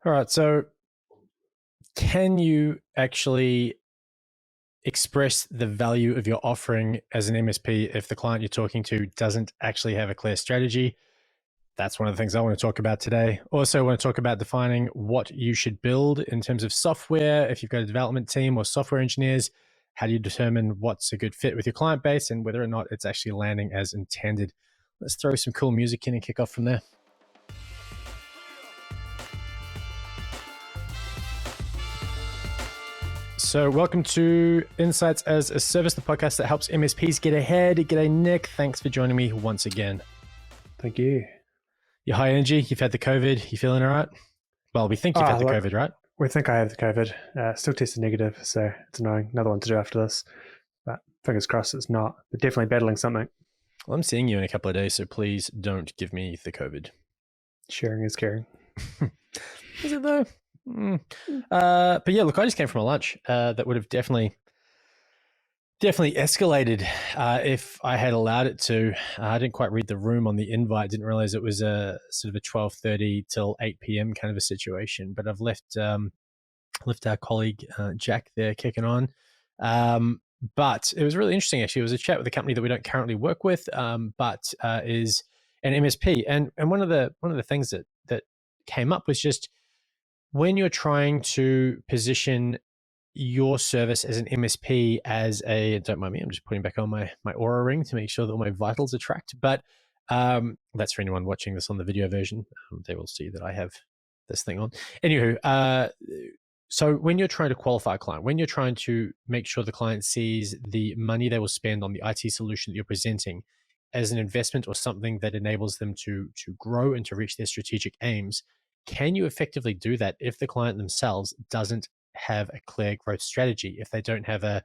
All right. So can you actually express the value of your offering as an MSP if the client you're talking to doesn't actually have a clear strategy? That's one of the things I want to talk about today. Also, I want to talk about defining what you should build in terms of software. If you've got a development team or software engineers, how do you determine what's a good fit with your client base and whether or not it's actually landing as intended? Let's throw some cool music in and kick off from there. So welcome to Insights as a Service, the podcast that helps MSPs get ahead. G'day, Nick. Thanks for joining me once again. Thank you. You're high energy. You've had the COVID. You feeling all right? Well, we think you've had the COVID, right? We think I have the COVID. Still tested negative, so it's annoying. Another one to do after this. But fingers crossed it's not. But definitely battling something. Well, I'm seeing you in a couple of days, so please don't give me the COVID. Sharing is caring. Is it though? But yeah, look, I just came from a lunch that would have definitely escalated if I had allowed it to. I didn't quite read the room on the invite. Didn't realize it was a sort of a 12:30 till 8 p.m. kind of a situation. But I've left our colleague Jack there kicking on. But it was really interesting, actually. It was a chat with a company that we don't currently work with, but is an MSP. And one of the things that came up was just when you're trying to position your service as an MSP as a, don't mind me, I'm just putting back on my Aura ring to make sure that all my vitals are tracked. But that's for anyone watching this on the video version. They will see that I have this thing on. Anywho, so when you're trying to qualify a client, when you're trying to make sure the client sees the money they will spend on the IT solution that you're presenting as an investment or something that enables them to grow and to reach their strategic aims, can you effectively do that if the client themselves doesn't have a clear growth strategy? If they don't have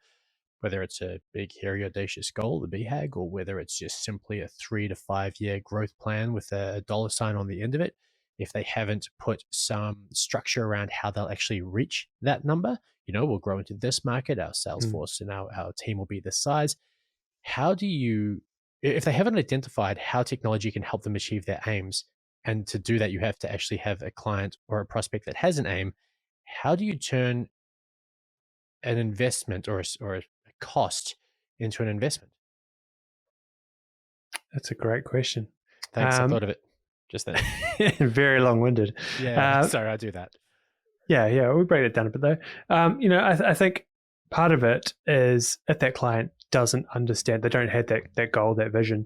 whether it's a big, hairy, audacious goal, the BHAG, or whether it's just simply a 3 to 5 year growth plan with a dollar sign on the end of it, if they haven't put some structure around how they'll actually reach that number, we'll grow into this market, our sales force and our team will be this size. How do you, if they haven't identified how technology can help them achieve their aims, and to do that, you have to actually have a client or a prospect that has an aim, how do you turn an investment or a cost into an investment? That's a great question. Thanks. I thought of it just then. Very long-winded. Yeah, sorry, I do that. Yeah, we break it down a bit though. I think part of it is if that client doesn't understand, they don't have that goal, that vision,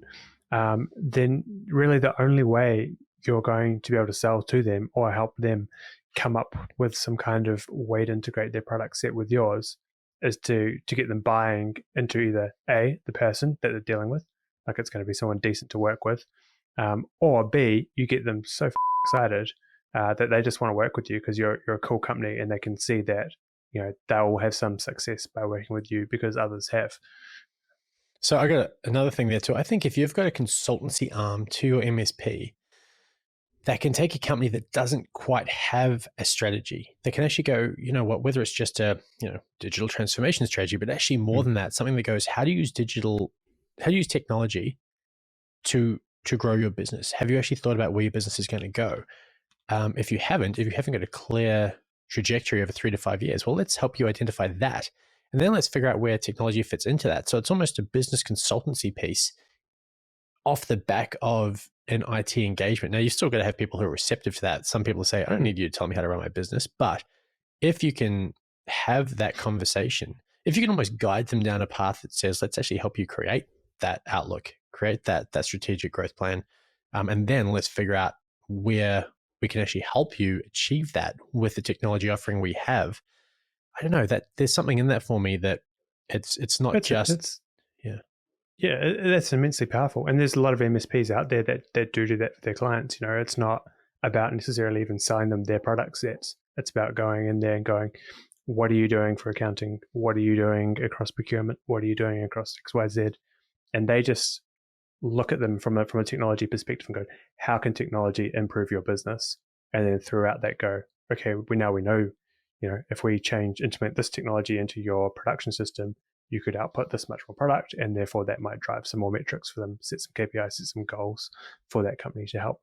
then really the only way you're going to be able to sell to them or help them come up with some kind of way to integrate their product set with yours is to get them buying into either A, the person that they're dealing with, like it's going to be someone decent to work with, or B, you get them so excited that they just want to work with you because you're a cool company and they can see that they'll have some success by working with you because others have. So I got another thing there too. I think if you've got a consultancy arm to your MSP, that can take a company that doesn't quite have a strategy. They can actually go, whether it's just a digital transformation strategy, but actually more than that, something that goes, how do you use technology to grow your business? Have you actually thought about where your business is going to go? If you haven't got a clear trajectory over 3 to 5 years, well, let's help you identify that. And then let's figure out where technology fits into that. So it's almost a business consultancy piece off the back of an IT engagement. Now, you've still got to have people who are receptive to that. Some people say, I don't need you to tell me how to run my business. But if you can have that conversation, if you can almost guide them down a path that says, let's actually help you create that outlook, create that strategic growth plan, and then let's figure out where we can actually help you achieve that with the technology offering we have. I don't know, that there's something in that for me that it's not Yeah, that's immensely powerful. And there's a lot of MSPs out there that do that for their clients. It's not about necessarily even selling them their product sets. It's about going in there and going, what are you doing for accounting? What are you doing across procurement? What are you doing across XYZ? And they just look at them from a technology perspective and go, how can technology improve your business? And then throughout that go, okay, we know, if we implement this technology into your production system, you could output this much more product, and therefore that might drive some more metrics for them, set some KPIs, set some goals for that company to help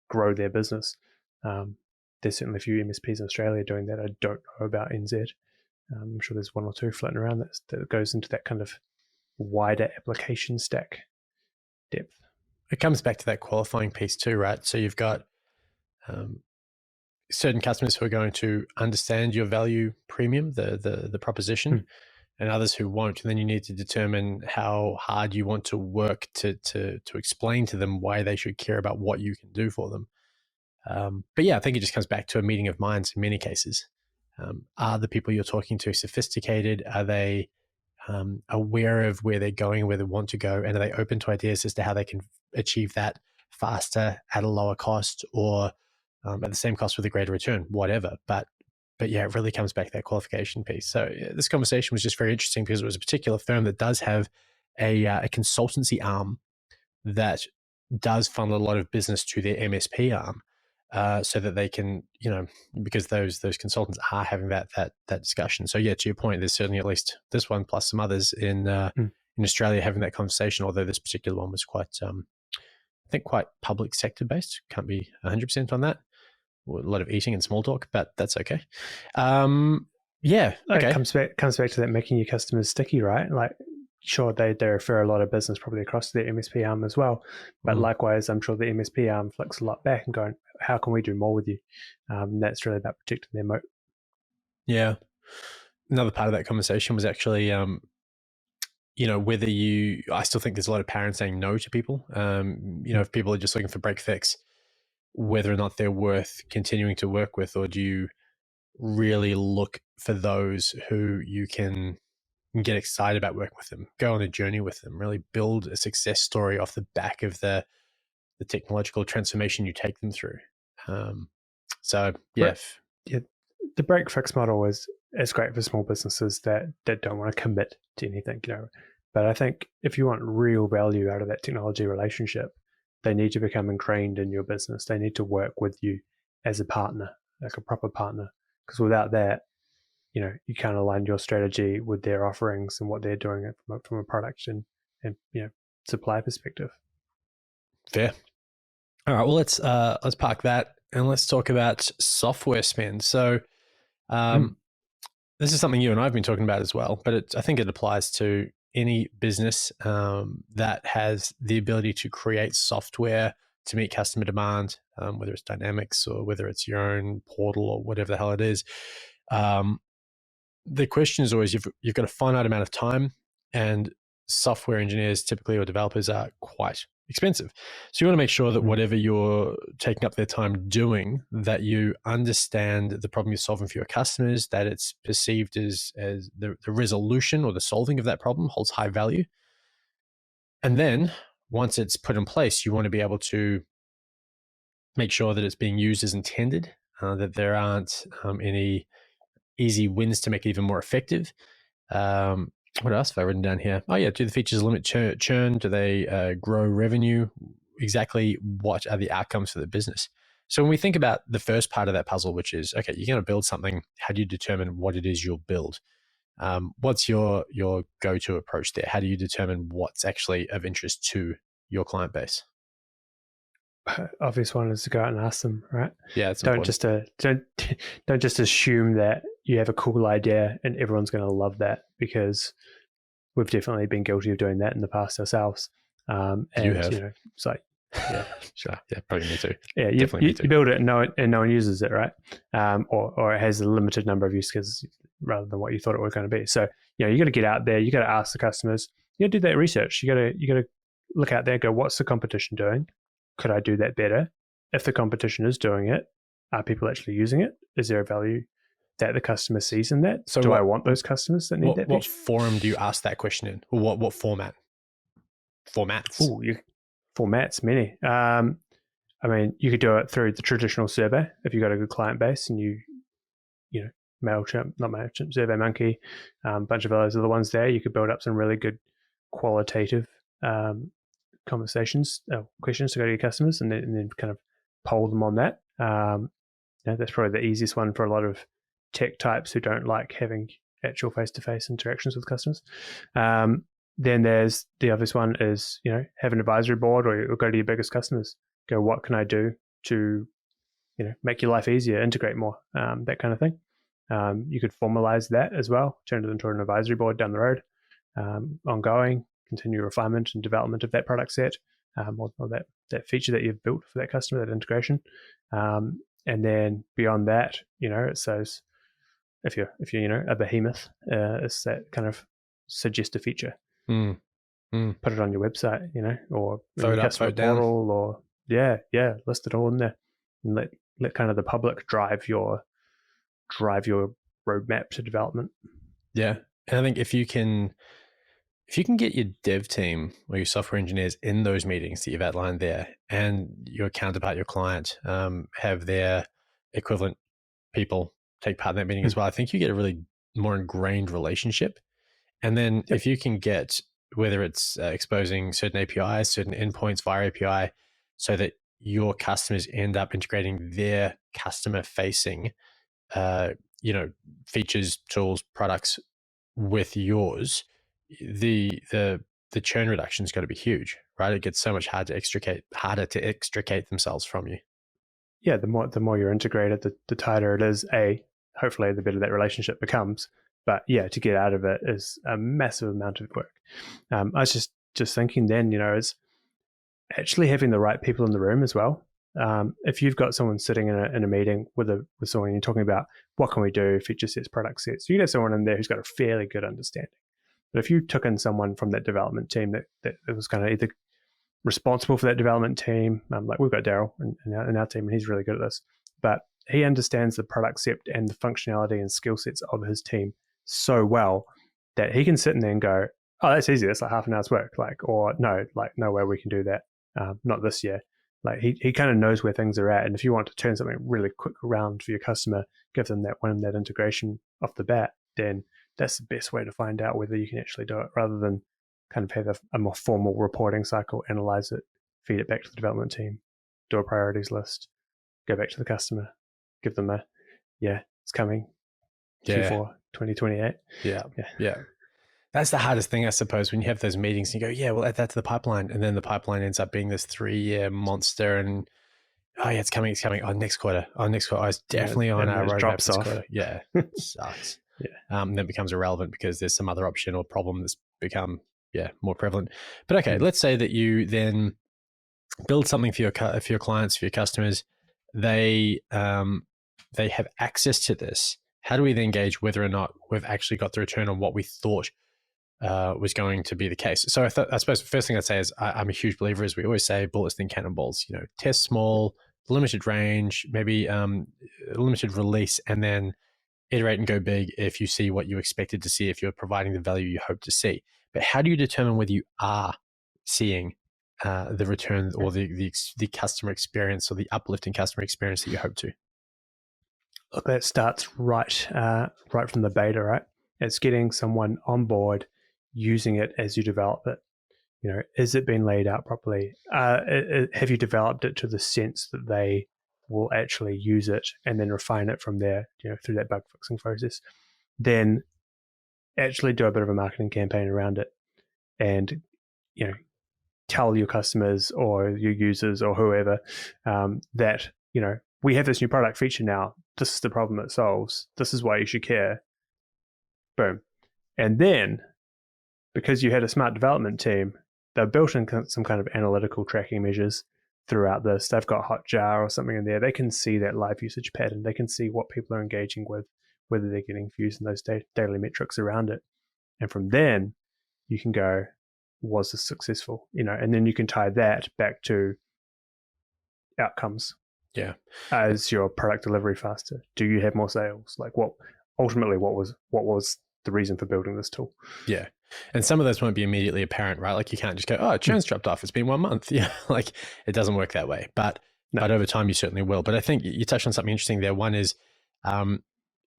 grow their business. there's certainly a few MSPs in Australia doing that. I don't know about NZ. I'm sure there's one or two floating around that goes into that kind of wider application stack depth. It comes back to that qualifying piece too, right? So you've got certain customers who are going to understand your value premium, the proposition, and others who won't. And then you need to determine how hard you want to work to explain to them why they should care about what you can do for them. But yeah, I think it just comes back to a meeting of minds in many cases. Are the people you're talking to sophisticated? Are they aware of where they're going, where they want to go? And are they open to ideas as to how they can achieve that faster at a lower cost, or at the same cost with a greater return, whatever. But yeah, it really comes back to that qualification piece. So this conversation was just very interesting because it was a particular firm that does have a consultancy arm that does funnel a lot of business to their MSP arm, so that they can, because those consultants are having that discussion. So yeah, to your point, there's certainly at least this one plus some others in Australia having that conversation. Although this particular one was quite, I think, quite public sector based. Can't be 100% on that. A lot of eating and small talk, but that's okay. Yeah, okay. It comes back to that making your customers sticky, right? Like, sure, they refer a lot of business probably across to their MSP arm as well, but likewise, I'm sure the MSP arm flicks a lot back and going, how can we do more with you? That's really about protecting their moat. Yeah. Another part of that conversation was actually, whether I still think there's a lot of parents saying no to people. If people are just looking for break fix, whether or not they're worth continuing to work with, or do you really look for those who you can get excited about working with them, go on a journey with them, really build a success story off the back of the technological transformation you take them through. So yeah. The break fix model is great for small businesses that don't want to commit to anything, But I think if you want real value out of that technology relationship, they need to become ingrained in your business. They need to work with you as a partner, like a proper partner. Because without that, you can't align your strategy with their offerings and what they're doing from a product and supply perspective. Fair. All right. Well, let's park that and let's talk about software spend. So, this is something you and I've been talking about as well, but I think it applies to any business that has the ability to create software to meet customer demand, whether it's Dynamics or whether it's your own portal or whatever the hell it is. The question is always, you've got a finite amount of time, and software engineers typically, or developers, are quite expensive. So you want to make sure that whatever you're taking up their time doing, that you understand the problem you're solving for your customers, that it's perceived as the resolution or the solving of that problem holds high value. And then once it's put in place, you want to be able to make sure that it's being used as intended, that there aren't any easy wins to make it even more effective. What else have I written down here? Oh yeah, do the features limit churn? Do they grow revenue? Exactly what are the outcomes for the business? So when we think about the first part of that puzzle, which is, okay, you're going to build something, how do you determine what it is you'll build? What's your go-to approach there? How do you determine what's actually of interest to your client base? Obvious one is to go out and ask them, right? Yeah, it's don't just assume that you have a cool idea and everyone's going to love that, because we've definitely been guilty of doing that in the past ourselves. And you have. It's like, yeah, sure, yeah, probably me too. Yeah, you build it and no one uses it, right? Or it has a limited number of use cases rather than what you thought it was going to be. So you got to get out there. You got to ask the customers. You got to do that research. You got to look out there and go, what's the competition doing? Could I do that better? If the competition is doing it, are people actually using it? Is there a value that the customer sees in that? So I want those customers that need that? What forum do you ask that question in? Or what format? Formats? Formats, many. I mean, you could do it through the traditional survey if you've got a good client base, and you MailChimp, not MailChimp, SurveyMonkey, a bunch of others are the ones there. You could build up some really good qualitative questions to go to your customers, and then kind of poll them on that. That's probably the easiest one for a lot of tech types who don't like having actual face-to-face interactions with customers. Then there's the obvious one is, have an advisory board or go to your biggest customers. Go, what can I do to, make your life easier, integrate more, that kind of thing. You could formalize that as well, turn it into an advisory board down the road, ongoing, continue refinement and development of that product set, or that feature that you've built for that customer, that integration. And then beyond that, it says if you're a behemoth, it's that kind of suggest a feature. Put it on your website, or vote up, customer vote down, or list it all in there, and let kind of the public drive your roadmap to development. Yeah, and I think if you can get your dev team or your software engineers in those meetings that you've outlined there, and your counterpart, your client, have their equivalent people take part in that meeting as well, I think you get a really more ingrained relationship. And then if you can get, whether it's exposing certain APIs, certain endpoints via API, so that your customers end up integrating their customer facing, features, tools, products with yours, the churn reduction's got to be huge, right? It gets so much harder to extricate themselves from you. Yeah, the more you're integrated, the tighter it is. Hopefully the better that relationship becomes. But yeah, to get out of it is a massive amount of work. I was just thinking then, is actually having the right people in the room as well. If you've got someone sitting in a meeting with someone, you're talking about what can we do, feature sets, product sets, you can have someone in there who's got a fairly good understanding. But if you took in someone from that development team that was kind of either responsible for that development team, like we've got Daryl in our team, and he's really good at this, but he understands the product set and the functionality and skill sets of his team so well that he can sit in there and go, oh, that's easy, that's like half an hour's work, or no way we can do that, not this year. Like he kind of knows where things are at, and if you want to turn something really quick around for your customer, give them that integration off the bat, then that's the best way to find out whether you can actually do it, rather than kind of have a more formal reporting cycle, analyze it, feed it back to the development team, do a priorities list, go back to the customer, give them it's coming, Q4 2028. Yeah. That's the hardest thing, I suppose, when you have those meetings and you go, yeah, we'll add that to the pipeline. And then the pipeline ends up being this 3-year monster. And, it's coming. Next quarter. Oh, it's definitely on our roadmap this quarter. Yeah, it sucks. Then it becomes irrelevant because there's some other option or problem that's become, more prevalent. But okay, let's say that you then build something for your clients, for your customers. They have access to this. How do we then gauge whether or not we've actually got the return on what we thought was going to be the case? So I suppose the first thing I'd say is I'm a huge believer, as we always say, bullets than cannonballs. Test small, limited range, maybe limited release, and then iterate and go big if you see what you expected to see, if you're providing the value you hope to see. But how do you determine whether you are seeing the return or the customer experience or the uplifting customer experience that you hope to? Look, that starts right from the beta, right? It's getting someone on board, using it as you develop it. Is it being laid out properly? Have you developed it to the sense that they will actually use it, and then refine it from there, through that bug fixing process? Then actually do a bit of a marketing campaign around it, and tell your customers or your users or whoever that we have this new product feature now. This is the problem it solves. This is why you should care. Boom. And then, because you had a smart development team, they've built in some kind of analytical tracking measures throughout this. They've got Hotjar or something in there. They can see that live usage pattern. They can see what people are engaging with, whether they're getting views in those daily metrics around it. And from then, you can go, was this successful? And then you can tie that back to outcomes. Yeah. As your product delivery faster? Do you have more sales? Like what was the reason for building this tool? Yeah. And some of those won't be immediately apparent, right? Like you can't just go, oh, churn's dropped off. It's been 1 month. Yeah. Like it doesn't work that way. But over time you certainly will. But I think you touched on something interesting there. One is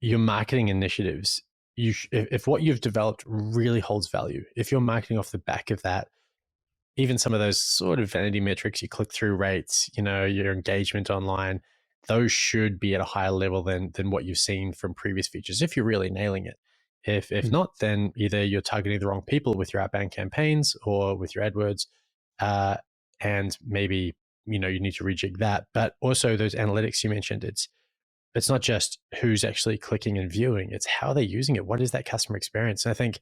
your marketing initiatives. If what you've developed really holds value, if you're marketing off the back of that, even some of those sort of vanity metrics, your click-through rates, your engagement online, those should be at a higher level than what you've seen from previous features if you're really nailing it. If not, then either you're targeting the wrong people with your outbound campaigns or with your AdWords, and maybe you need to rejig that. But also those analytics you mentioned, it's not just who's actually clicking and viewing, it's how they're using it. What is that customer experience? And I think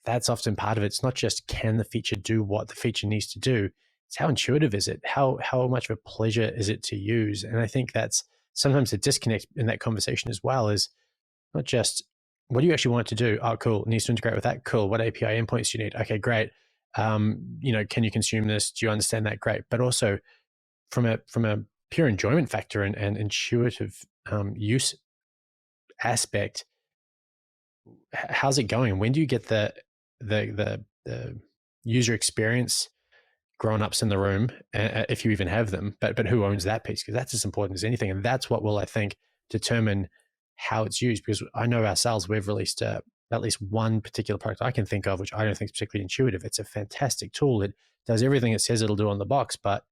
that's often part of it. It's not just can the feature do what the feature needs to do, it's how intuitive is it? How much of a pleasure is it to use? And I think that's sometimes the disconnect in that conversation as well, is not just what do you actually want it to do? Oh, cool. It needs to integrate with that. Cool. What API endpoints do you need? Okay, great. Can you consume this? Do you understand that? Great. But also from a pure enjoyment factor and intuitive use aspect, how's it going? When do you get the user experience grown-ups in the room, if you even have them, but who owns that piece? Because that's as important as anything. And that's what will, I think, determine how it's used. Because I know ourselves, we've released at least one particular product I can think of, which I don't think is particularly intuitive. It's a fantastic tool. It does everything it says it'll do on the box, but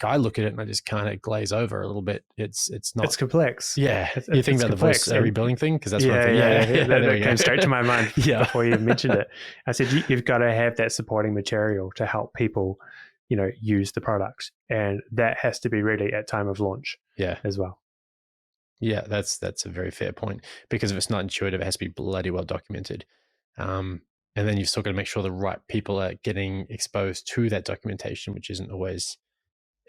I look at it and I just kind of glaze over a little bit. It's not. It's complex. Yeah, you think about complex. The voice rebuilding thing, because that's one thing. That came straight to my mind before you mentioned it. I said you've got to have that supporting material to help people, use the product, and that has to be ready at time of launch. As well. Yeah, that's a very fair point, because if it's not intuitive, it has to be bloody well documented. And then you've still got to make sure the right people are getting exposed to that documentation, which isn't always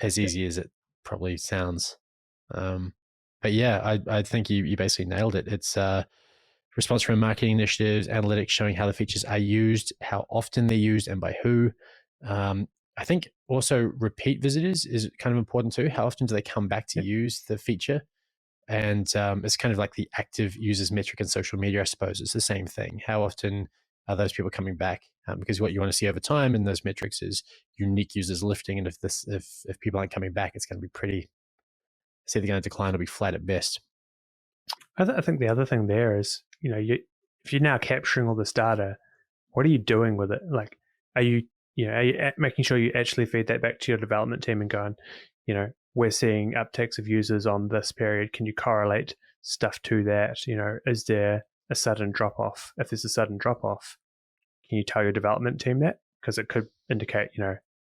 as easy as it probably sounds. But yeah, I think you basically nailed it. It's response from marketing initiatives, analytics showing how the features are used, how often they're used, and by who. I think also repeat visitors is kind of important too. How often do they come back to use the feature? And it's kind of like the active users metric in social media, I suppose. It's the same thing. How often are those people coming back? Because what you want to see over time in those metrics is unique users lifting. And if people aren't coming back, it's going to be pretty, it's either going to decline or be flat at best. I think the other thing there is, if you're now capturing all this data, what are you doing with it? Like, are you making sure you actually feed that back to your development team and going, we're seeing upticks of users on this period. Can you correlate stuff to that? Is there a sudden drop off? If there's a sudden drop off, can you tell your development team that? Because it could indicate,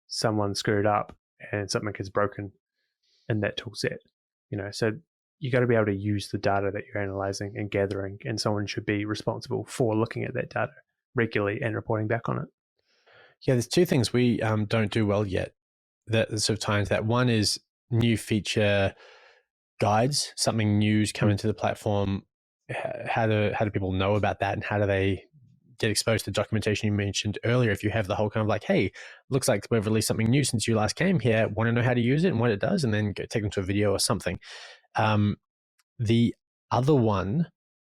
someone screwed up and something is broken in that tool set. So you got to be able to use the data that you're analyzing and gathering, and someone should be responsible for looking at that data regularly and reporting back on it. Yeah, there's two things we don't do well yet that sort of tie into that. One is new feature guides. Something new's come into the platform. How do people know about that, and how do they get exposed to the documentation you mentioned earlier? If you have the whole kind of like, hey, looks like we've released something new since you last came here, want to know how to use it and what it does, and then take them to a video or something. The other one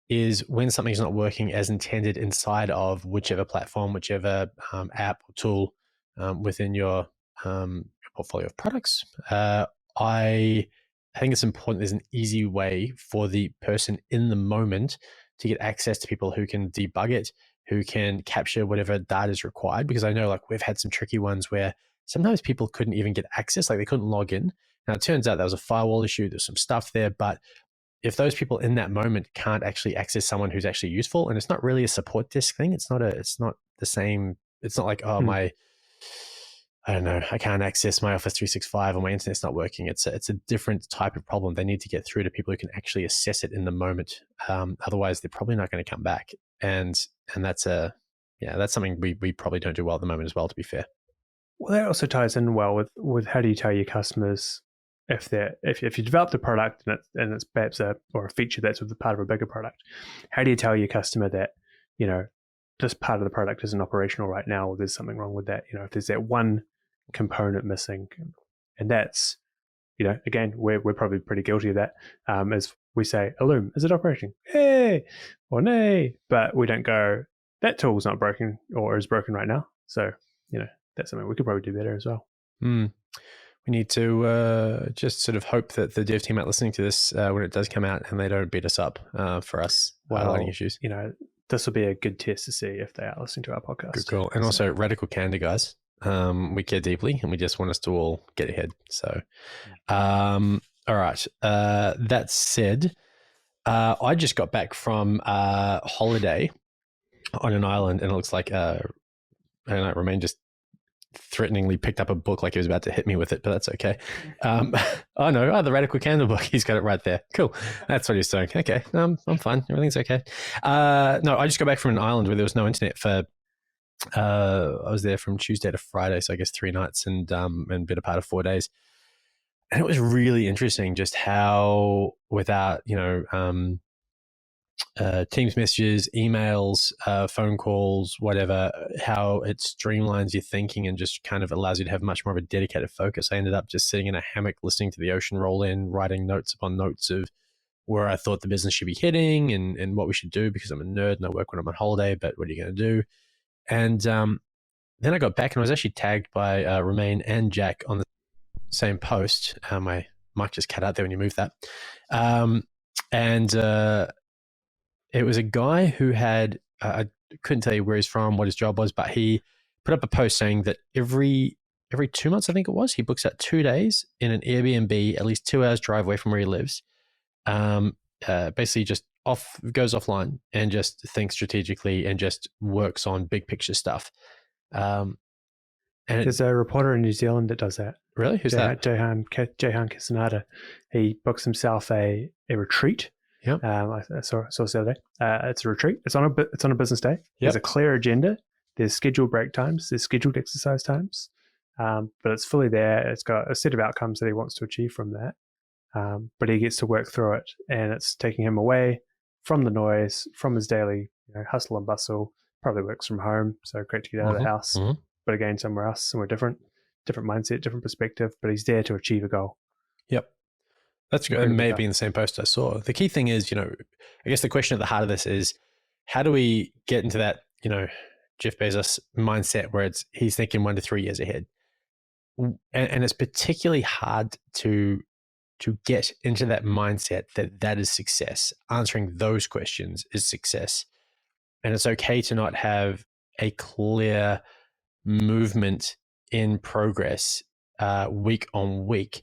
is when something's not working as intended inside of whichever platform, whichever app or tool within your portfolio of products. I think it's important there's an easy way for the person in the moment to get access to people who can debug it, who can capture whatever data is required. Because I know like we've had some tricky ones where sometimes people couldn't even get access, like they couldn't log in. Now it turns out there was a firewall issue, there's some stuff there, but if those people in that moment can't actually access someone who's actually useful, and it's not really a support desk thing, it's not the same. It's not like, I don't know, I can't access my Office 365 or my internet's not working. It's a different type of problem. They need to get through to people who can actually assess it in the moment. Otherwise, they're probably not going to come back. And that's something we probably don't do well at the moment as well, to be fair. Well, that also ties in well with how do you tell your customers if you developed a product and it's perhaps a feature that's part of a bigger product, how do you tell your customer that, this part of the product isn't operational right now, or there's something wrong with that? If there's that one component missing, and that's, again, we're probably pretty guilty of that. As we say, Illume, is it operating? Hey, or nay, but we don't go, that tool's not broken or is broken right now. So, that's something we could probably do better as well. We need to just sort of hope that the dev team are listening to this when it does come out, and they don't beat us up for us highlighting issues. This will be a good test to see if they are listening to our podcast. Good call. And also radical candor, guys. We care deeply, and we just want us to all get ahead. So, all right. That said, I just got back from a holiday on an island, and it looks like, I don't know, Romain just threateningly picked up a book like he was about to hit me with it, but that's okay. Oh no, the Radical Candle book. He's got it right there. Cool. That's what he's doing. Okay, I'm fine. Everything's okay. No, I just got back from an island where there was no internet for. I was there from Tuesday to Friday, so I guess 3 nights and been a part of 4 days, and it was really interesting just how without Teams messages, emails, phone calls, whatever, how it streamlines your thinking and just kind of allows you to have much more of a dedicated focus. I ended up just sitting in a hammock, listening to the ocean roll in, writing notes upon notes of where I thought the business should be hitting and what we should do, because I'm a nerd and I work when I'm on holiday, but what are you going to do? And then I got back and I was actually tagged by Romain and Jack on the same post. My mic just cut out there when you moved that. It was a guy who had, I couldn't tell you where he's from, what his job was, but he put up a post saying that every 2 months, I think it was, he books out 2 days in an Airbnb, at least 2 hours drive away from where he lives. Basically just goes offline and just thinks strategically and just works on big picture stuff. And there's a reporter in New Zealand that does that. Really? Who's that? Jehan Kisanada. He books himself a retreat. Yep. I saw it the other day. It's a retreat. It's on a business day. Yep. There's a clear agenda. There's scheduled break times. There's scheduled exercise times. But it's fully there. It's got a set of outcomes that he wants to achieve from that. But he gets to work through it, and it's taking him away from the noise, from his daily hustle and bustle. Probably works from home, so great to get out of the house. Mm-hmm. But again, somewhere else, somewhere different mindset, different perspective. But he's there to achieve a goal. Yep. That's good. It may have been the same post I saw. The key thing is, I guess the question at the heart of this is, how do we get into that, Jeff Bezos mindset where he's thinking 1 to 3 years ahead? And it's particularly hard to get into that mindset that is success. Answering those questions is success. And it's okay to not have a clear movement in progress week on week,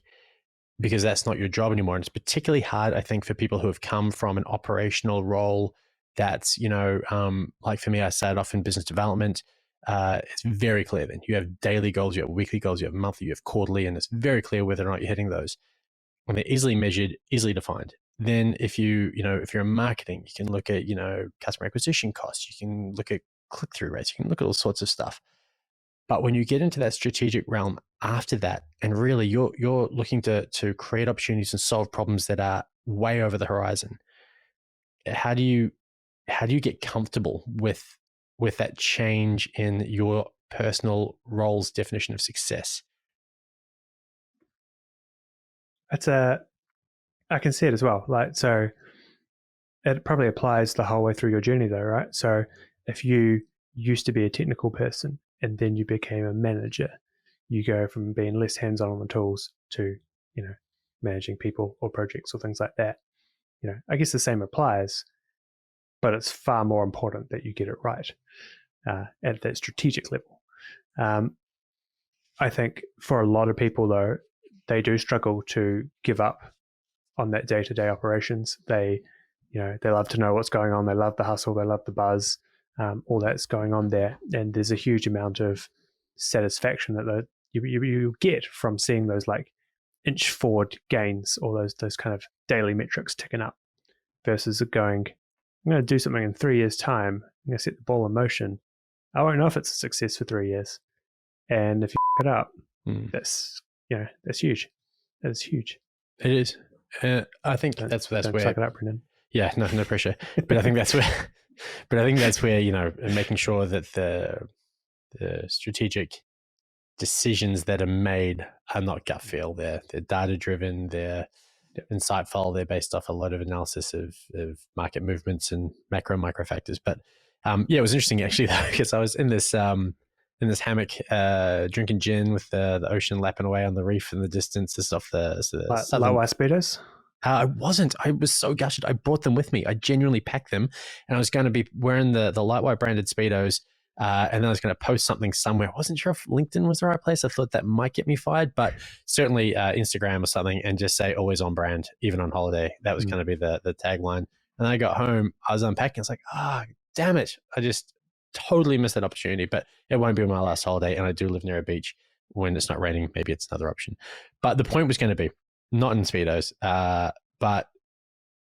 because that's not your job anymore. And it's particularly hard, I think, for people who have come from an operational role that's, like for me, I started off in business development. It's very clear then. You have daily goals, you have weekly goals, you have monthly, you have quarterly, and it's very clear whether or not you're hitting those. When they're easily measured, easily defined. Then if you're in marketing, you can look at, customer acquisition costs, you can look at click-through rates, you can look at all sorts of stuff. But when you get into that strategic realm after that, and really you're looking to create opportunities and solve problems that are way over the horizon, how do you get comfortable with that change in your personal role's definition of success? I can see it as well. So it probably applies the whole way through your journey though, right? So if you used to be a technical person and then you became a manager, you go from being less hands-on the tools to, managing people or projects or things like that. I guess the same applies, but it's far more important that you get it right at that strategic level. I think for a lot of people though, they do struggle to give up on that day-to-day operations. They love to know what's going on. They love the hustle. They love the buzz. All that's going on there, and there's a huge amount of satisfaction that you get from seeing those inch forward gains, or those kind of daily metrics ticking up, versus going, I'm going to do something in 3 years' time. I'm going to set the ball in motion. I won't know if it's a success for 3 years, and if you it up, that's huge. That is huge. It is. I think that's where. Suck it up, Brendan. Yeah, no pressure. But I think that's where. But I think that's where making sure that the strategic decisions that are made are not gut feel. They're data driven. They're insightful. They're based off a lot of analysis of market movements and macro micro factors. But it was interesting actually though, because I was in this hammock drinking gin with the ocean lapping away on the reef in the distance. This off the low speedos. I wasn't. I was so gutted. I brought them with me. I genuinely packed them, and I was going to be wearing the Lightweight branded Speedos, and then I was going to post something somewhere. I wasn't sure if LinkedIn was the right place. I thought that might get me fired, but certainly Instagram or something, and just say always on brand, even on holiday. That was going to be the tagline. And then I got home, I was unpacking. It's like, damn it. I just totally missed that opportunity, but it won't be my last holiday. And I do live near a beach. When it's not raining, maybe it's another option. But the point was going to be not in Speedos, but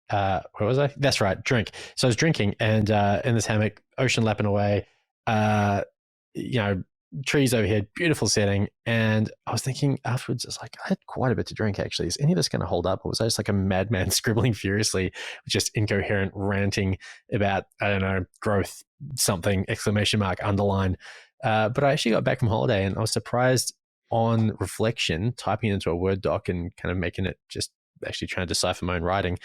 where was I? That's right, drink. So I was drinking and in this hammock, ocean lapping away, you know, trees overhead, beautiful setting. And I was thinking afterwards, it's like, I had quite a bit to drink actually. Is any of this going to hold up? Or was I just like a madman scribbling furiously, just incoherent ranting about, I don't know, growth, something, exclamation mark, underline. But I actually got back from holiday and I was surprised on reflection, typing it into a Word doc and kind of making it just actually trying to decipher my own writing.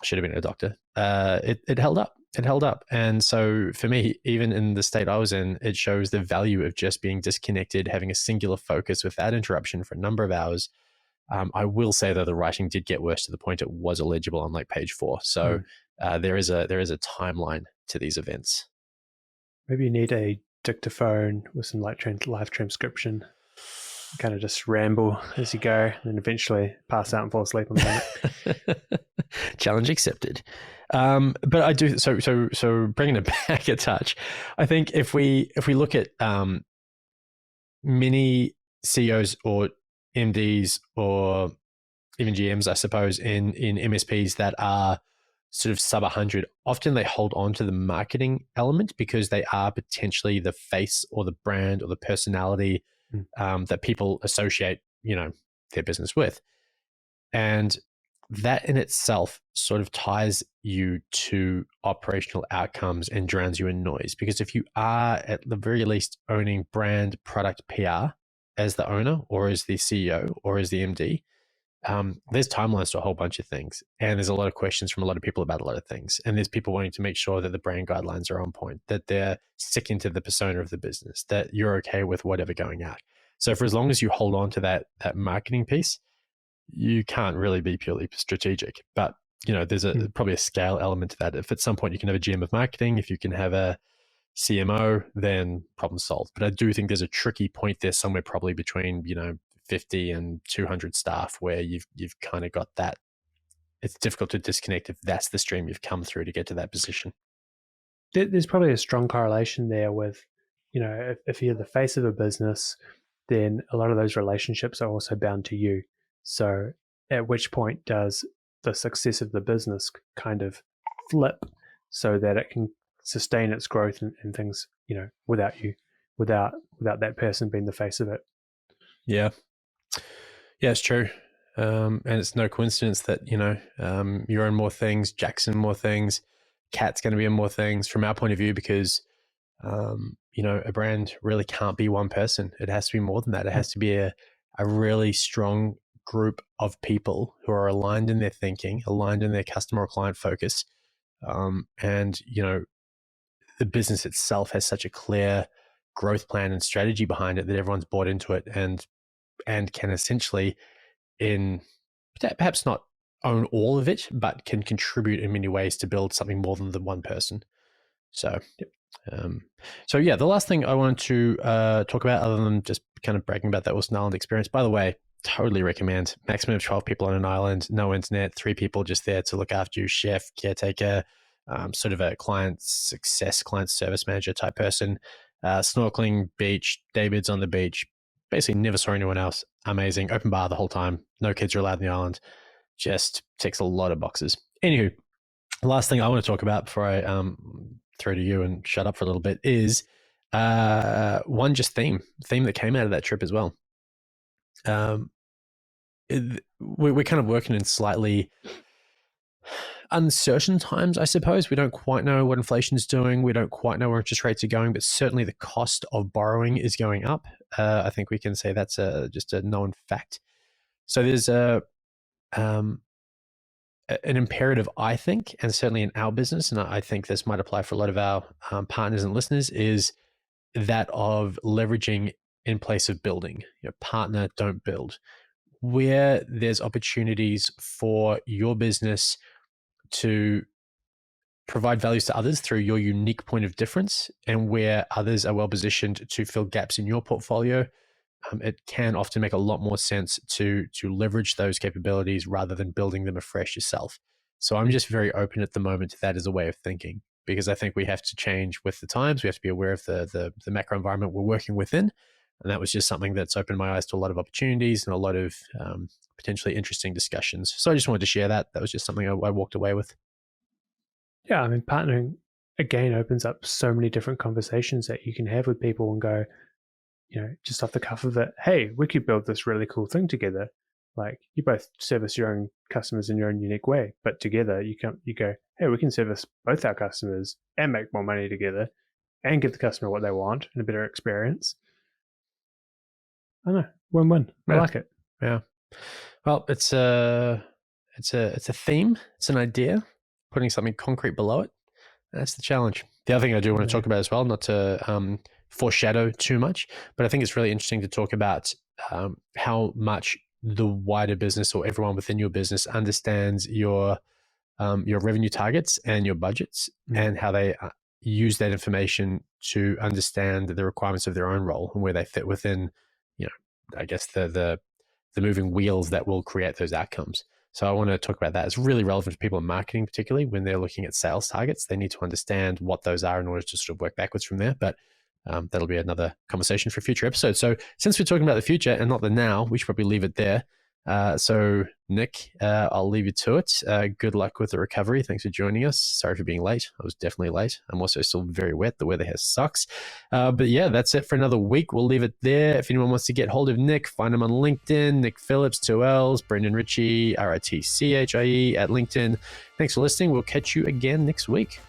Should have been a doctor. It held up. It held up. And so for me, even in the state I was in, it shows the value of just being disconnected, having a singular focus without interruption for a number of hours. I will say that the writing did get worse to the point it was illegible on like page 4. So there is a timeline to these events. Maybe you need a dictaphone with some like live transcription. Kind of just ramble as you go, and eventually pass out and fall asleep on the hammock. Challenge accepted. But I do so bringing it back a touch. I think if we look at many CEOs or MDs or even GMs, I suppose, in MSPs that are sort of sub 100, often they hold on to the marketing element because they are potentially the face or the brand or the personality that people associate, their business with. And that in itself sort of ties you to operational outcomes and drowns you in noise. Because if you are at the very least owning brand, product, PR as the owner or as the CEO or as the MD, there's timelines to a whole bunch of things. And there's a lot of questions from a lot of people about a lot of things. And there's people wanting to make sure that the brand guidelines are on point, that they're sticking to the persona of the business, that you're okay with whatever going out. So for as long as you hold on to that marketing piece, you can't really be purely strategic. But, there's probably a scale element to that. If at some point you can have a GM of marketing, if you can have a CMO, then problem solved. But I do think there's a tricky point there somewhere probably between, 50 and 200 staff where you've kind of got that. It's difficult to disconnect if that's the stream you've come through to get to that position. There's probably a strong correlation there with, if you're the face of a business, then a lot of those relationships are also bound to you. So at which point does the success of the business kind of flip so that it can sustain its growth and things, without you, without that person being the face of it? Yeah, it's true. And it's no coincidence that, you own more things, Jackson more things, Kat's going to be in more things from our point of view, because, a brand really can't be one person. It has to be more than that. It has to be a really strong group of people who are aligned in their thinking, aligned in their customer or client focus. And, the business itself has such a clear growth plan and strategy behind it that everyone's bought into it and can essentially, in perhaps not own all of it, but can contribute in many ways to build something more than the one person. So, the last thing I wanted to talk about, other than just kind of bragging about that Wilson Island experience, by the way, totally recommend. Maximum of 12 people on an island, no internet, 3 people just there to look after you, chef, caretaker, sort of a client service manager type person, snorkeling, beach, David's on the beach, basically never saw anyone else. Amazing. Open bar the whole time. No kids are allowed on the island. Just ticks a lot of boxes. Anywho, last thing I want to talk about before I throw to you and shut up for a little bit is one just theme that came out of that trip as well. We're kind of working in slightly uncertain times, I suppose. We don't quite know what inflation is doing. We don't quite know where interest rates are going, but certainly the cost of borrowing is going up. I think we can say that's just a known fact. So there's an imperative, I think, and certainly in our business, and I think this might apply for a lot of our partners and listeners, is that of leveraging in place of building. Partner, don't build. Where there's opportunities for your business to provide values to others through your unique point of difference, and where others are well positioned to fill gaps in your portfolio, it can often make a lot more sense to leverage those capabilities rather than building them afresh yourself. So I'm just very open at the moment to that as a way of thinking. because I think we have to change with the times. We have to be aware of the macro environment we're working within. And that was just something that's opened my eyes to a lot of opportunities and a lot of potentially interesting discussions. So I just wanted to share that. That was just something I walked away with. Yeah, I mean, partnering again opens up so many different conversations that you can have with people and go, just off the cuff of it, hey, we could build this really cool thing together. Like, you both service your own customers in your own unique way, but together you go, hey, we can service both our customers and make more money together and give the customer what they want and a better experience. I know, win-win. I like it. Yeah. Well, it's a theme. It's an idea. Putting something concrete below it. That's the challenge. The other thing I do want to talk about as well, not to foreshadow too much, but I think it's really interesting to talk about how much the wider business or everyone within your business understands your revenue targets and your budgets, and how they use that information to understand the requirements of their own role and where they fit within, I guess the moving wheels that will create those outcomes. So I want to talk about that. It's really relevant to people in marketing, particularly when they're looking at sales targets. They need to understand what those are in order to sort of work backwards from there. But that'll be another conversation for a future episode. So since we're talking about the future and not the now, we should probably leave it there. So Nick, I'll leave you to it. Good luck with the recovery. Thanks for joining us. Sorry for being late. I was definitely late. I'm also still very wet. The weather here sucks. But yeah, that's it for another week. We'll leave it there. If anyone wants to get hold of Nick, find him on LinkedIn, Nick Phillips, 2 L's, Brendan Ritchie, Ritchie at LinkedIn. Thanks for listening. We'll catch you again next week.